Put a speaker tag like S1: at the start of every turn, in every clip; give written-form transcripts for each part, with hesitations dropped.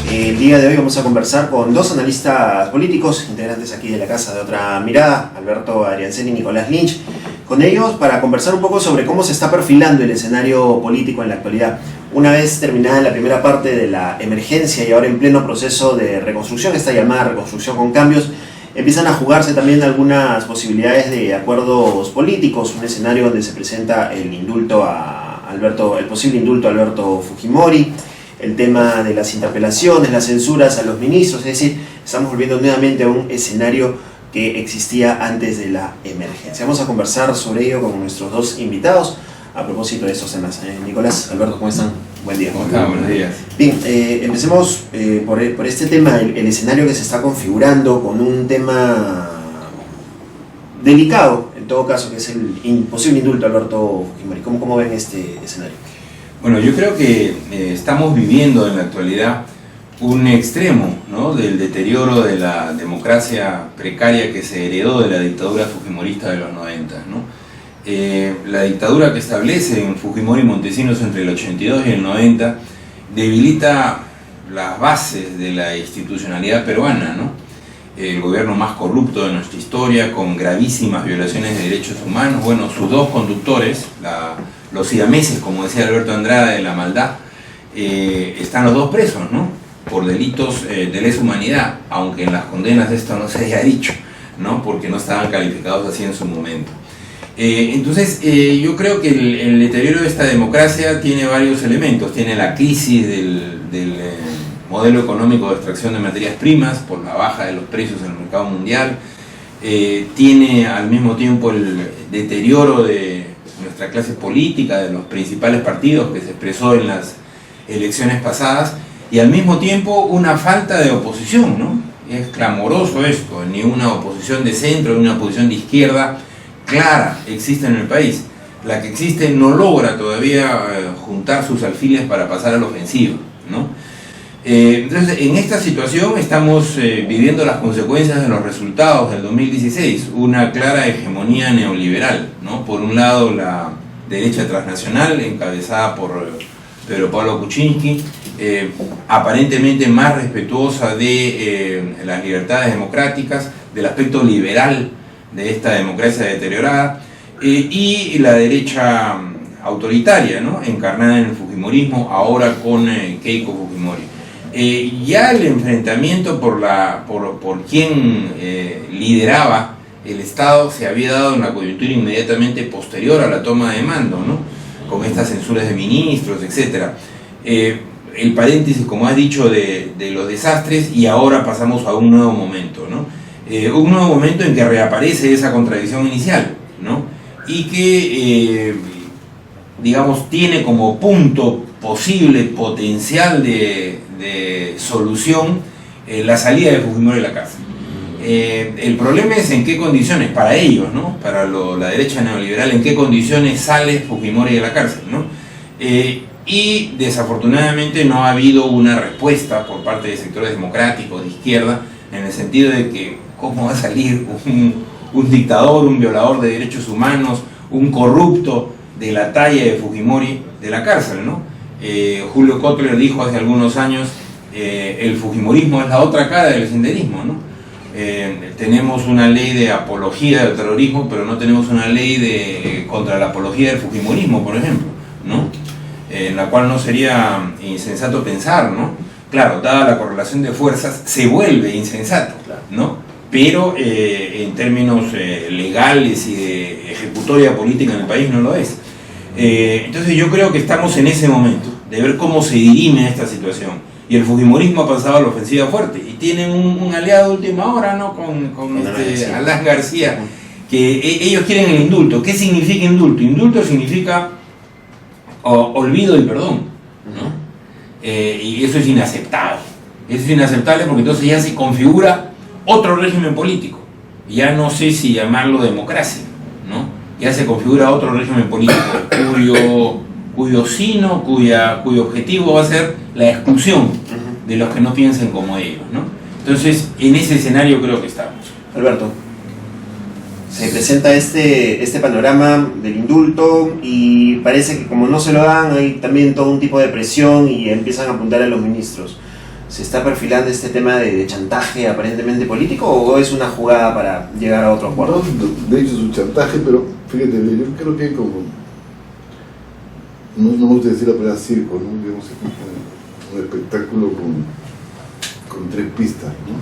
S1: El día de hoy vamos a conversar con dos analistas políticos, integrantes aquí de la Casa de Otra Mirada, Alberto Adriancén y Nicolás Lynch. Con ellos para conversar un poco sobre cómo se está perfilando el escenario político en la actualidad. Una vez terminada la primera parte de la emergencia y ahora en pleno proceso de reconstrucción, esta llamada reconstrucción con cambios, empiezan a jugarse también algunas posibilidades de acuerdos políticos, un escenario donde se presenta el indulto a el posible indulto a Alberto Fujimori, el tema de las interpelaciones, las censuras a los ministros, es decir, estamos volviendo nuevamente a un escenario que existía antes de la emergencia. Vamos a conversar sobre ello con nuestros dos invitados a propósito de estos temas. Nicolás, Alberto, ¿cómo están? Buen día.
S2: ¿Cómo están? Buenos días.
S1: Bien, empecemos por este tema, el escenario que se está configurando con un tema delicado, en todo caso, que es el posible indulto a Alberto Fujimori. ¿Cómo ven este escenario?
S2: Bueno, yo creo que estamos viviendo en la actualidad un extremo, ¿no?, del deterioro de la democracia precaria que se heredó de la dictadura fujimorista de los 90, ¿no? La dictadura que establece en Fujimori y Montesinos entre el 82 y el 90 debilita las bases de la institucionalidad peruana, ¿no? El gobierno más corrupto de nuestra historia, con gravísimas violaciones de derechos humanos. Bueno, sus dos conductores, los siameses, como decía Alberto Andrade, de la maldad, están los dos presos, ¿no?, por delitos de lesa humanidad, aunque en las condenas esto no se haya dicho, ¿no?, porque no estaban calificados así en su momento. Entonces, yo creo que el deterioro de esta democracia tiene varios elementos. Tiene la crisis del modelo económico de extracción de materias primas por la baja de los precios en el mercado mundial. Tiene al mismo tiempo el deterioro de nuestra clase política, de los principales partidos, que se expresó en las elecciones pasadas, y al mismo tiempo una falta de oposición, ¿no? Es clamoroso esto, ni una oposición de centro, ni una oposición de izquierda clara existe en el país. La que existe no logra todavía juntar sus alfiles para pasar a la ofensiva, ¿no? Entonces, en esta situación estamos viviendo las consecuencias de los resultados del 2016, una clara hegemonía neoliberal, ¿no? Por un lado, la derecha transnacional, encabezada por Pedro Pablo Kuczynski, aparentemente más respetuosa de las libertades democráticas, del aspecto liberal de esta democracia deteriorada, y la derecha autoritaria, ¿no?, encarnada en el fujimorismo, ahora con Keiko Fujimori. Ya el enfrentamiento por quien lideraba el Estado se había dado en la coyuntura inmediatamente posterior a la toma de mando, ¿no?, con estas censuras de ministros, etc. El paréntesis, como has dicho, de los desastres, y ahora pasamos a un nuevo momento, ¿no? Un nuevo momento en que reaparece esa contradicción inicial, ¿no?, y que, digamos, tiene como punto posible, potencial de solución, la salida de Fujimori de la cárcel. El problema es en qué condiciones, para ellos, ¿no?, para la derecha neoliberal, en qué condiciones sale Fujimori de la cárcel, ¿no? Y desafortunadamente no ha habido una respuesta por parte de sectores democráticos, de izquierda, en el sentido de que cómo va a salir un dictador, un violador de derechos humanos, un corrupto de la talla de Fujimori de la cárcel, ¿no? Julio Kotler dijo hace algunos años, el fujimorismo es la otra cara del senderismo, ¿no? Tenemos una ley de apología del terrorismo, pero no tenemos una ley contra la apología del fujimorismo, por ejemplo, ¿no?, en la cual no sería insensato pensar, ¿no? Claro, dada la correlación de fuerzas, se vuelve insensato, ¿no? Pero en términos legales y de ejecutoria política en el país no lo es. Entonces yo creo que estamos en ese momento de ver cómo se dirime esta situación. Y el fujimorismo ha pasado a la ofensiva fuerte. Y tienen un aliado de última hora, ¿no?, con Alan García, que ellos quieren el indulto. ¿Qué significa indulto? Indulto significa olvido y perdón, ¿no? Y eso es inaceptable. Eso es inaceptable porque entonces ya se configura otro régimen político. Ya no sé si llamarlo democracia, ¿no? Ya se configura otro régimen político cuyo sino, cuyo objetivo va a ser la exclusión de los que no piensen como ellos, ¿no? Entonces, en ese escenario creo que estamos.
S1: Alberto, se presenta este panorama del indulto y parece que como no se lo dan, hay también todo un tipo de presión y empiezan a apuntar a los ministros. ¿Se está perfilando este tema de chantaje aparentemente político o es una jugada para llegar a otro acuerdo?
S3: No, de hecho es un chantaje, pero fíjate, yo creo que hay como, no me gusta decir la palabra circo, ¿no? Digamos, un espectáculo con 3 pistas, ¿no?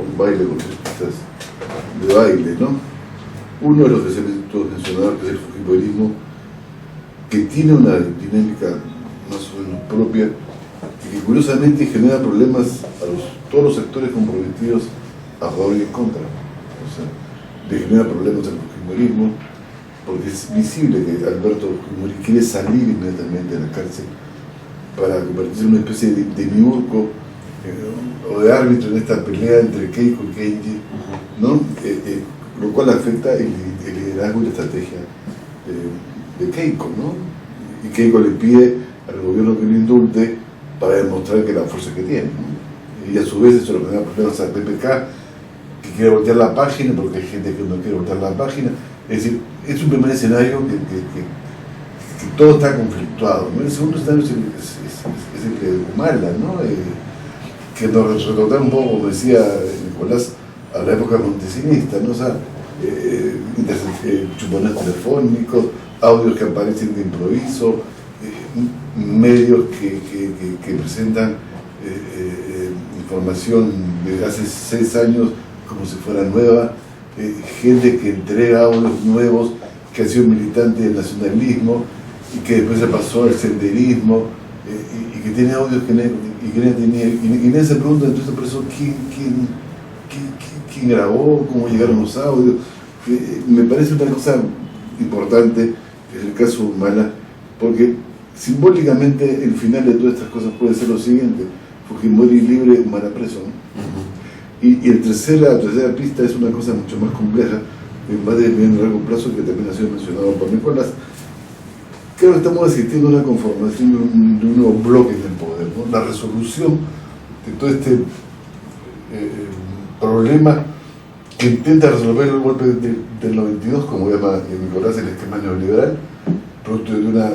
S3: Un baile con 3 pistas de baile, ¿no? Uno de los que se mencionaba, que es el fujimorismo, que tiene una dinámica más o menos propia y que curiosamente genera problemas a todos los sectores comprometidos a favor y en contra. O sea, le genera problemas al fujimorismo porque es visible que Alberto Fujimori quiere salir inmediatamente de la cárcel para convertirse en una especie de demiurgo o de árbitro en esta pelea entre Keiko y Kenji, ¿no? Lo cual afecta el liderazgo y la estrategia de Keiko, ¿no? Y Keiko le pide al gobierno que lo indulte para demostrar que la fuerza que tiene, ¿no? Y a su vez eso le genera problemas al PPK, que quiere voltear la página porque hay gente que no quiere voltear la página. Es decir, es un primer escenario que todo está conflictuado, ¿no? El segundo escenario es el que Humala, ¿no? Que nos retornar un poco, como decía Nicolás, a la época montesinista, ¿no? O sea, chupones telefónicos, audios que aparecen de improviso, medios que presentan información de hace 6 años como si fuera nueva, gente que entrega audios nuevos, que ha sido militante del nacionalismo y que después se pasó al senderismo, y que tiene audios que nadie tenía, y nadie se pregunta entonces por eso quién grabó, cómo llegaron los audios. Me parece una cosa importante en el caso Humala, porque simbólicamente el final de todas estas cosas puede ser lo siguiente: Fujimori libre, Humala preso, ¿no? Y la tercera pista es una cosa mucho más compleja, más de mediano y largo plazo, que también ha sido mencionado por Nicolás. Creo que estamos asistiendo a una conformación de un nuevo bloque en el poder, ¿no? La resolución de todo este problema que intenta resolver el golpe del 92, como llama Nicolás el esquema neoliberal, producto de una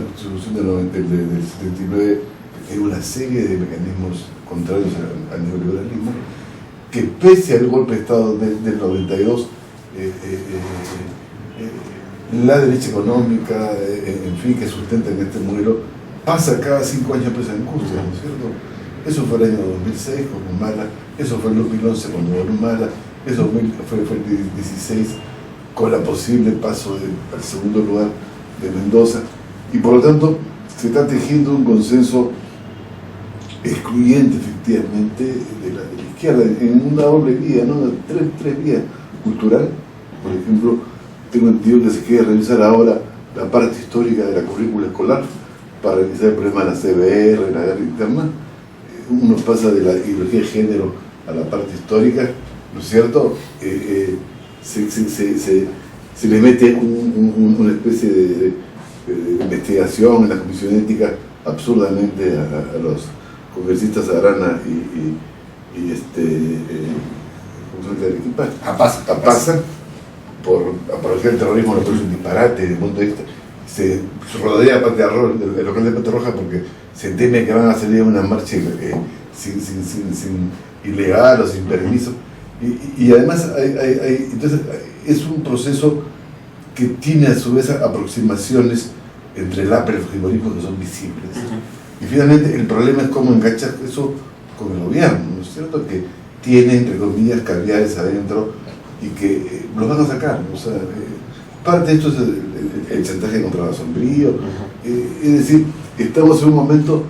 S3: constitución del 79 que tiene una serie de mecanismos contrarios al neoliberalismo, que pese al golpe de Estado del 92, la derecha económica, en fin, que sustenta en este modelo, pasa cada 5 años presa en angustia, ¿no es cierto? Eso fue el año 2006 con Humala, eso fue el 2011 cuando ganó Humala, eso fue el 2016 con la posible paso al segundo lugar de Mendoza, y por lo tanto se está tejiendo un consenso excluyente efectivamente de la izquierda en una doble vía, ¿no? Tres vías: cultural, por ejemplo. Tengo entendido que se quiere revisar ahora la parte histórica de la currícula escolar para revisar el problema de la CBR, la guerra interna. Uno pasa de la ideología de género a la parte histórica, ¿no es cierto? Se le mete una especie de investigación en la comisión ética absurdamente a los congresistas Arana y ¿cómo se llama? Arequipa? Apasa, por apología del terrorismo, lo cual es un disparate desde el punto de vista. Se rodea el local de Pata Roja porque se teme que van a salir a una marcha sin ilegal o sin permiso. Y además entonces es un proceso que tiene a su vez aproximaciones entre el APRA y el fujimorismo que son visibles. Y finalmente el problema es cómo enganchar eso con el gobierno, ¿no es cierto? Que tiene, entre comillas, caviares adentro y que los van a sacar, ¿no? O sea, parte de esto es el chantaje contra la sombrío. Es decir, estamos en un momento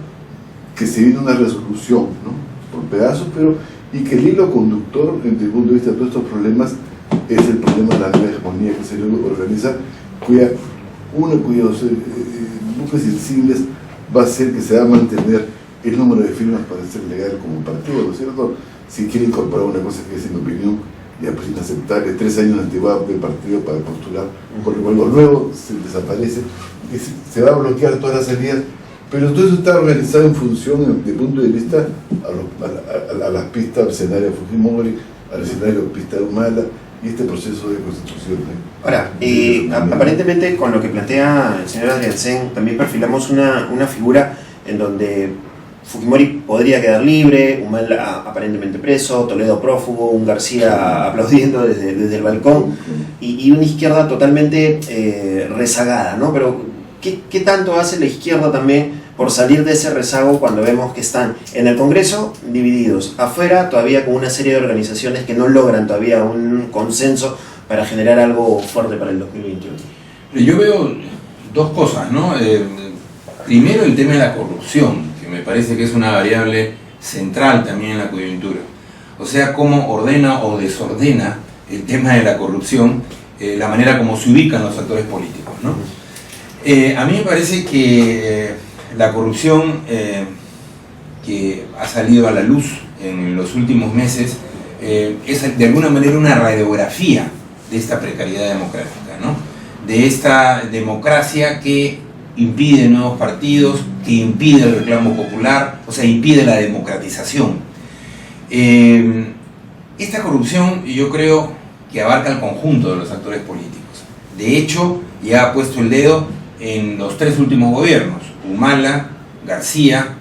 S3: que se viene una resolución, ¿no? Por pedazos, pero y que el hilo conductor, desde el punto de vista de todos estos problemas, es el problema de la nueva hegemonía que se logra organizar, cuyos buques sensibles va a ser que se va a mantener el número de firmas para ser legal como partido, ¿no es cierto? Si quiere incorporar una cosa que es, en mi opinión, ya pues inaceptable, 3 años de antigüedad del partido para postular, con lo cual lo nuevo se desaparece, se va a bloquear todas las salidas, pero todo eso está organizado en función, desde el punto de vista, a las pistas, al escenario de Fujimori, al escenario de pista de Humala, y este proceso de constitución.
S1: Ahora, aparentemente con lo que plantea el señor Adriancén, también perfilamos una figura en donde Fujimori podría quedar libre, Humala aparentemente preso, Toledo prófugo, un García aplaudiendo desde el balcón, y una izquierda totalmente rezagada, ¿no? Pero ¿qué tanto hace la izquierda también por salir de ese rezago cuando vemos que están en el Congreso divididos, afuera todavía con una serie de organizaciones que no logran todavía un consenso para generar algo fuerte para el 2021?
S2: Yo veo dos cosas, ¿no? Primero, el tema de la corrupción, que me parece que es una variable central también en la coyuntura. O sea, cómo ordena o desordena el tema de la corrupción, la manera como se ubican los actores políticos, ¿no? A mí me parece que la corrupción que ha salido a la luz en los últimos meses es de alguna manera una radiografía de esta precariedad democrática, ¿no? De esta democracia que impide nuevos partidos, que impide el reclamo popular, o sea, impide la democratización. Esta corrupción yo creo que abarca el conjunto de los actores políticos. De hecho, ya ha puesto el dedo en los tres últimos gobiernos, Humala, García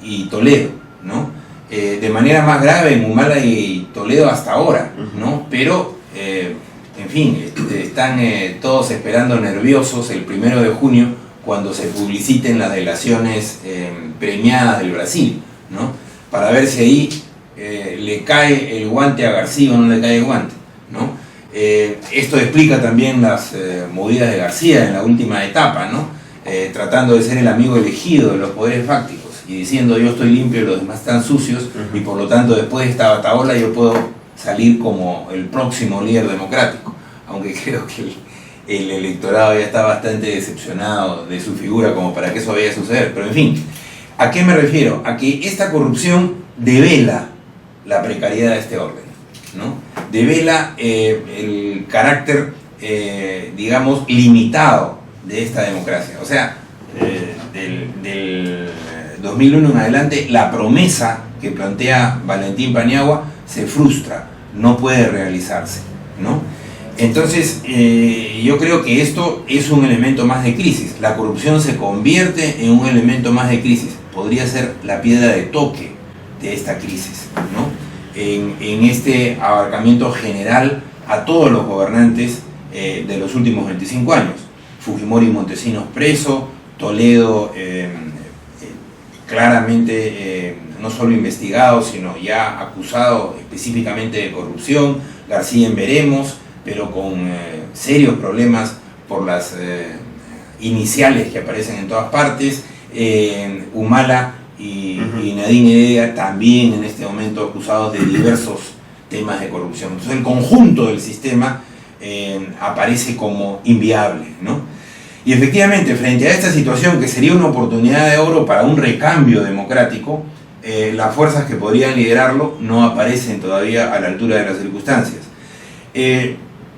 S2: y Toledo, ¿no? De manera más grave en Humala y Toledo hasta ahora, ¿no? Pero, en fin, están todos esperando nerviosos el 1 de junio cuando se publiciten las delaciones premiadas del Brasil, ¿no? Para ver si ahí le cae el guante a García o no le cae el guante, ¿no? Esto explica también las movidas de García en la última etapa, ¿no? Tratando de ser el amigo elegido de los poderes fácticos y diciendo yo estoy limpio y los demás están sucios, y por lo tanto después de esta batahola yo puedo salir como el próximo líder democrático, aunque creo que el electorado ya está bastante decepcionado de su figura como para que eso vaya a suceder. Pero en fin, ¿a qué me refiero? A que esta corrupción devela la precariedad de este orden, ¿no? Devela el carácter, digamos, limitado de esta democracia. O sea, del 2001 en adelante, la promesa que plantea Valentín Paniagua se frustra, no puede realizarse, ¿no? Entonces, yo creo que esto es un elemento más de crisis. La corrupción se convierte en un elemento más de crisis. Podría ser la piedra de toque de esta crisis, ¿no? En este abarcamiento general a todos los gobernantes de los últimos 25 años. Fujimori y Montesinos preso, Toledo claramente no solo investigado, sino ya acusado específicamente de corrupción, García en veremos, pero con serios problemas por las iniciales que aparecen en todas partes, Humala y Nadine Heredia también en este momento acusados de diversos temas de corrupción. Entonces el conjunto del sistema aparece como inviable, ¿no? Y efectivamente, frente a esta situación que sería una oportunidad de oro para un recambio democrático, las fuerzas que podrían liderarlo no aparecen todavía a la altura de las circunstancias.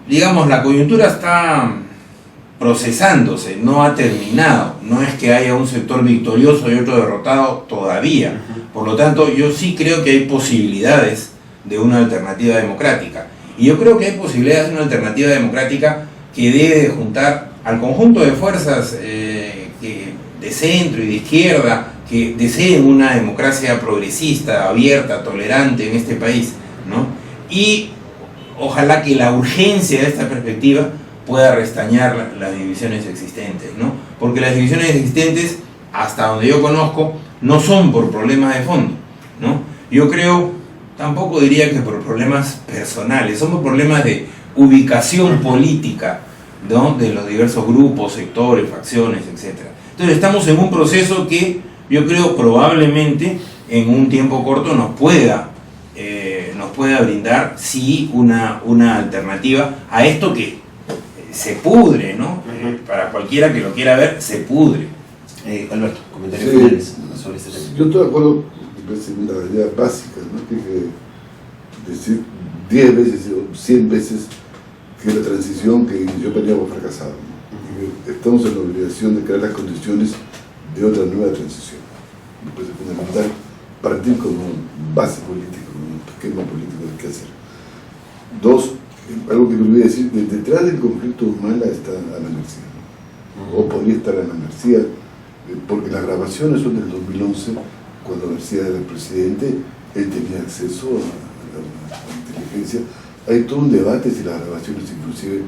S2: Digamos, la coyuntura está procesándose, no ha terminado, no es que haya un sector victorioso y otro derrotado todavía. Por lo tanto, yo sí creo que hay posibilidades de una alternativa democrática. Y yo creo que hay posibilidades de una alternativa democrática que debe de juntar al conjunto de fuerzas de centro y de izquierda que deseen una democracia progresista, abierta, tolerante en este país, ¿no? Y ojalá que la urgencia de esta perspectiva pueda restañar las divisiones existentes, ¿no? Porque las divisiones existentes, hasta donde yo conozco, no son por problemas de fondo, ¿no? Yo creo, tampoco diría que por problemas personales, son por problemas de ubicación política, ¿no? De los diversos grupos, sectores, facciones, etc. Entonces estamos en un proceso que yo creo probablemente en un tiempo corto nos pueda brindar, sí, una alternativa a esto que se pudre, ¿no? Para cualquiera que lo quiera ver, se pudre.
S1: Alberto, comentarios finales sobre este tema.
S3: Yo estoy de acuerdo, me parece una realidad básica, ¿no? Que hay que decir 10 veces o 100 veces que la transición que inició Paniagua ha fracasado, ¿no? Y que estamos en la obligación de crear las condiciones de otra nueva transición. Me parece fundamental partir como base política, como un esquema político del que hacer. Dos, algo que me olvidé decir, detrás del conflicto Humala está Ana García, ¿no? O podría estar Ana García, porque las grabaciones son del 2011, cuando García era el presidente, él tenía acceso a la inteligencia. Hay todo un debate si las grabaciones inclusive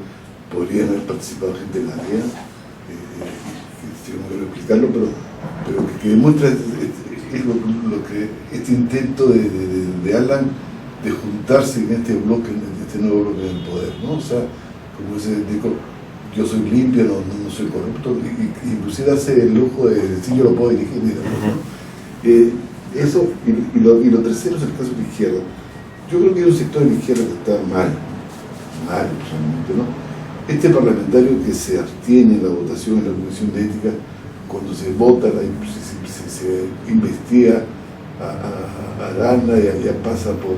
S3: podrían haber participado gente de la DEA, no quiero explicarlo, pero que demuestra es lo que este intento de Alan de juntarse en este bloque, en este nuevo bloque del poder, ¿no? O sea, como dijo, yo soy limpio, no soy corrupto, inclusive darse el lujo de decir yo lo puedo dirigir, ¿no? Eso, y lo tercero es el caso de la izquierda. Yo creo que hay un sector de la izquierda que está mal realmente, ¿no? Este parlamentario que se abstiene en la votación en la Comisión de Ética, cuando se vota, se investiga a Arana y ya pasa por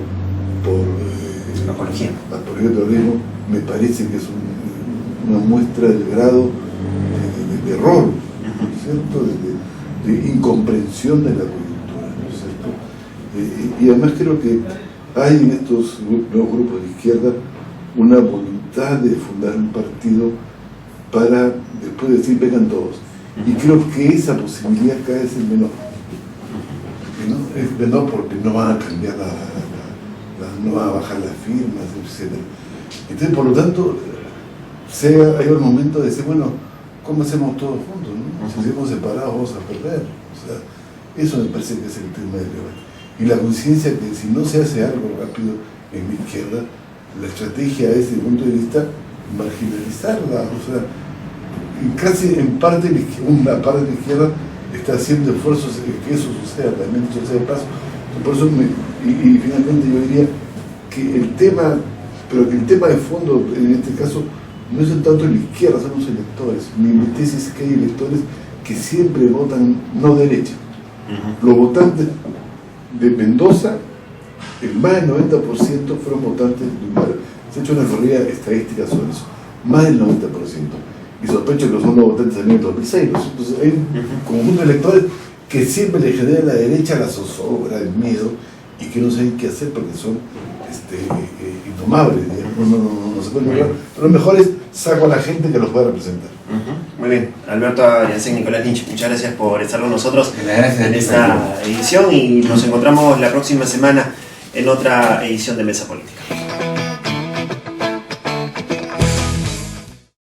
S1: apología
S3: de terrorismo, me parece que es una muestra del grado de error, ¿no es cierto? De incomprensión de la coyuntura, ¿no es cierto? Y además creo que hay en estos nuevos grupos de izquierda una voluntad de fundar un partido para después decir vengan todos. Y creo que esa posibilidad cada vez es menor. ¿No? Es menor porque no van a cambiar no van a bajar las firmas, etc. Entonces, por lo tanto, hay un momento de decir, bueno, ¿cómo hacemos todos juntos? ¿No? Si hacemos separados vamos a perder. O sea, eso me parece que es el tema del debate. Y la conciencia que si no se hace algo rápido en la izquierda, la estrategia desde el punto de vista marginalizarla, o sea, y casi en parte una parte de la izquierda está haciendo esfuerzos que eso suceda, también eso sea de paso. Por eso y finalmente yo diría que el tema de fondo en este caso no es tanto en la izquierda, son los electores. Mi tesis es que hay electores que siempre votan no derecha. Los votantes de Mendoza, el más del 90% fueron votantes de Humala. Se ha hecho una corrida estadística sobre eso, más del 90%. Y sospecho que son los votantes también del 2006. Entonces hay un conjunto de electores que siempre le genera a la derecha la zozobra, el miedo, y que no saben qué hacer porque son indomables, no se pueden lograr. Pero lo mejor es saco a la gente que los pueda representar.
S1: Muy bien, Alberto Ariancén, Nicolás Lynch, muchas gracias por estar con nosotros en esta edición y nos encontramos la próxima semana en otra edición de Mesa Política.